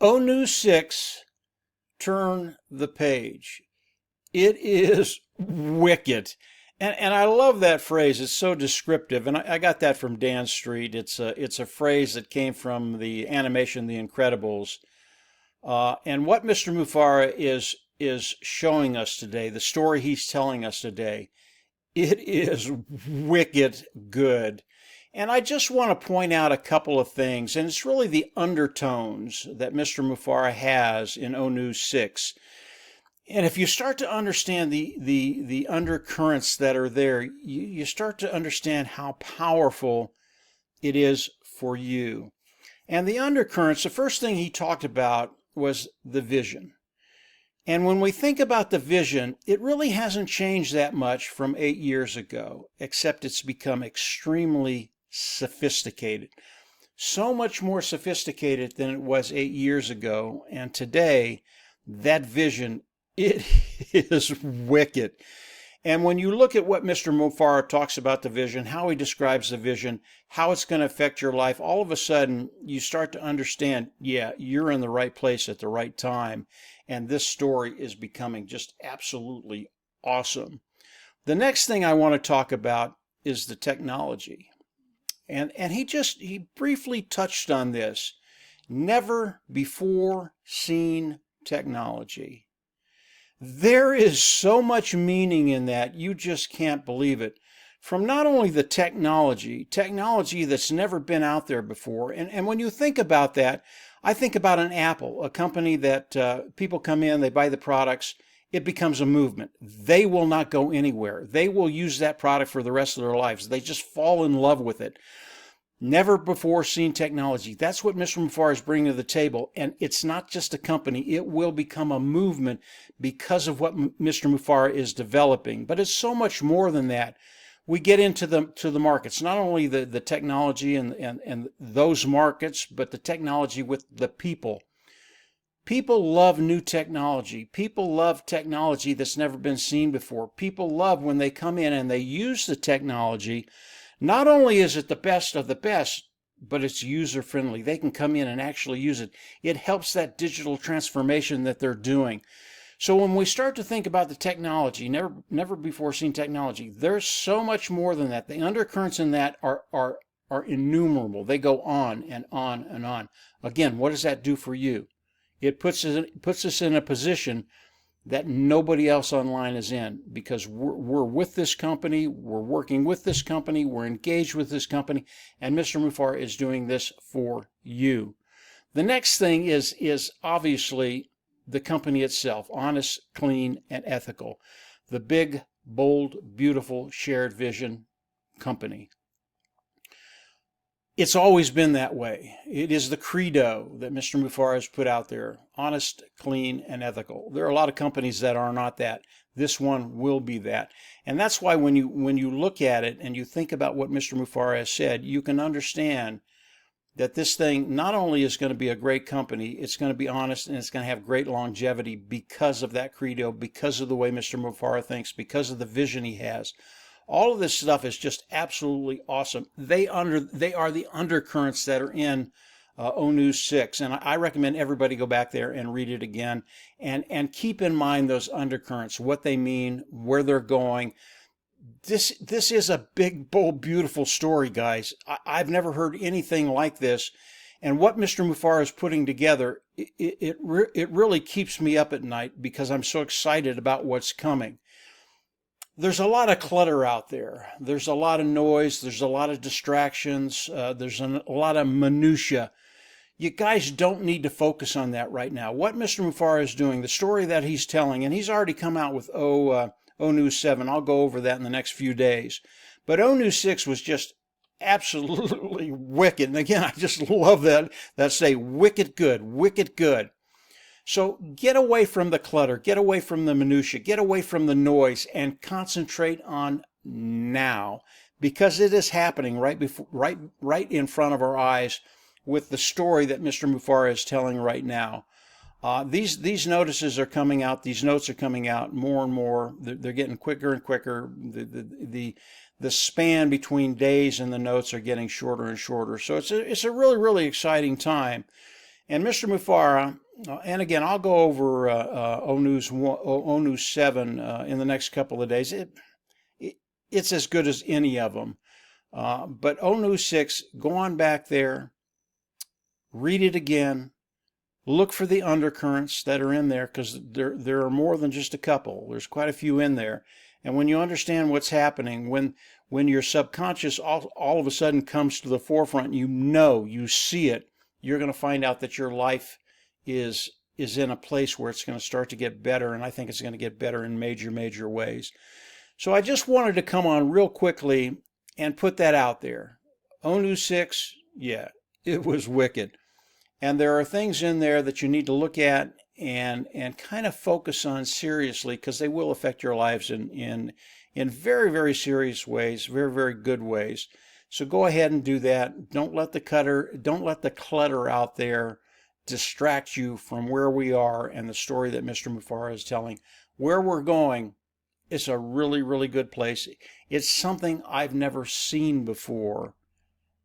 ONEWS 6, turn the page. It is wicked. And I love that phrase. It's so descriptive. And I got that from Dan Street. It's a phrase that came from the animation The Incredibles. And what Mr. Mufareh is showing us today, the story he's telling us today, it is wicked good. And I just want to point out a couple of things, and it's really the undertones that Mr. Mufareh has in ONEWS 6. And if you start to understand the undercurrents that are there, you start to understand how powerful it is for you. And the undercurrents, the first thing he talked about was the vision. And when we think about the vision, it really hasn't changed that much from 8 years ago, except it's become extremely sophisticated. So much more sophisticated than it was 8 years ago. And today, that vision, it is wicked. And when you look at what Mr. Mufareh talks about the vision, how he describes the vision, how it's going to affect your life, all of a sudden you start to understand, yeah, you're in the right place at the right time. And this story is becoming just absolutely awesome. The next thing I want to talk about is the technology. And he briefly touched on this. Never before seen technology. There is so much meaning in that, you just can't believe it. From not only the technology that's never been out there before, and when you think about that, I think about an Apple, a company that people come in, they buy the products, it becomes a movement. They will not go anywhere. They will use that product for the rest of their lives. They just fall in love with it. Never before seen technology. That's what Mr. Mufareh is bringing to the table. And it's not just a company. It will become a movement because of what Mr. Mufareh is developing. But it's so much more than that. We get into the markets, not only the technology and those markets, but the technology with the people. People love new technology. People love technology that's never been seen before. People love when they come in and they use the technology. Not only is it the best of the best, but it's user-friendly. They can come in and actually use it. It helps that digital transformation that they're doing. So when we start to think about the technology, never before seen technology, there's so much more than that. The undercurrents in that are innumerable. They go on and on and on. Again, what does that do for you? It puts us in a position that nobody else online is in, because we're with this company, we're working with this company, we're engaged with this company, and Mr. Mufareh is doing this for you. The next thing is obviously the company itself, honest, clean, and ethical. The big, bold, beautiful, shared vision company. It's always been that way. It is the credo that Mr. Mufareh has put out there. Honest, clean, and ethical. There are a lot of companies that are not that. This one will be that. And that's why when you look at it and you think about what Mr. Mufareh has said, you can understand that this thing not only is going to be a great company, it's going to be honest and it's going to have great longevity because of that credo, because of the way Mr. Mufareh thinks, because of the vision he has. All of this stuff is just absolutely awesome. They are the undercurrents that are in ONEWS 6, and I recommend everybody go back there and read it again, and keep in mind those undercurrents, what they mean, where they're going. This is a big, bold, beautiful story, guys. I've never heard anything like this, and what Mr. Mufareh is putting together, it really keeps me up at night because I'm so excited about what's coming. There's a lot of clutter out there. There's a lot of noise. There's a lot of distractions. There's a lot of minutia. You guys don't need to focus on that right now. What Mr. Mufareh is doing, the story that he's telling, and he's already come out with ONEWS 7. I'll go over that in the next few days. But ONEWS 6 was just absolutely wicked. And again, I just love that say, wicked good, wicked good. So get away from the clutter, get away from the minutia, get away from the noise, and concentrate on now, because it is happening right in front of our eyes with the story that Mr. Mufareh is telling right now. These notices are coming out, these notes are coming out more and more. They're getting quicker and quicker. The span between days and the notes are getting shorter and shorter. So it's a really, really exciting time. And Mr. Mufareh, and again, I'll go over ONEWS 7 in the next couple of days. It's as good as any of them. But ONEWS 6, go on back there, read it again, look for the undercurrents that are in there, because there are more than just a couple. There's quite a few in there. And when you understand what's happening, when your subconscious all of a sudden comes to the forefront, you see it, you're going to find out that your life is in a place where it's going to start to get better, and I think it's going to get better in major, major ways. So I just wanted to come on real quickly and put that out there. ONEWS 6, yeah, it was wicked. And there are things in there that you need to look at and kind of focus on seriously, because they will affect your lives in very, very serious ways, very, very good ways. So go ahead and do that. Don't let the clutter out there distract you from where we are and the story that Mr. Mufareh is telling. Where we're going, it's a really, really good place. It's something I've never seen before,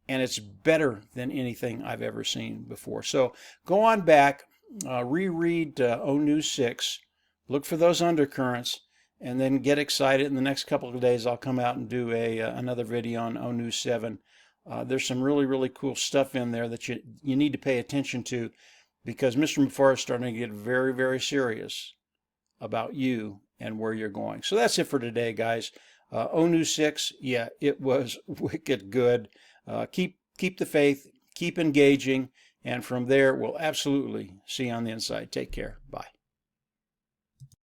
and it's better than anything I've ever seen before. So go on back, reread ONEWS 6, look for those undercurrents, and then get excited. In the next couple of days, I'll come out and do another video on ONEWS 7. There's some really, really cool stuff in there that you need to pay attention to, because Mr. Mufareh is starting to get very, very serious about you and where you're going. So that's it for today, guys. ONEWS 6, yeah, it was wicked good. Keep the faith, keep engaging, and from there, we'll absolutely see you on the inside. Take care. Bye.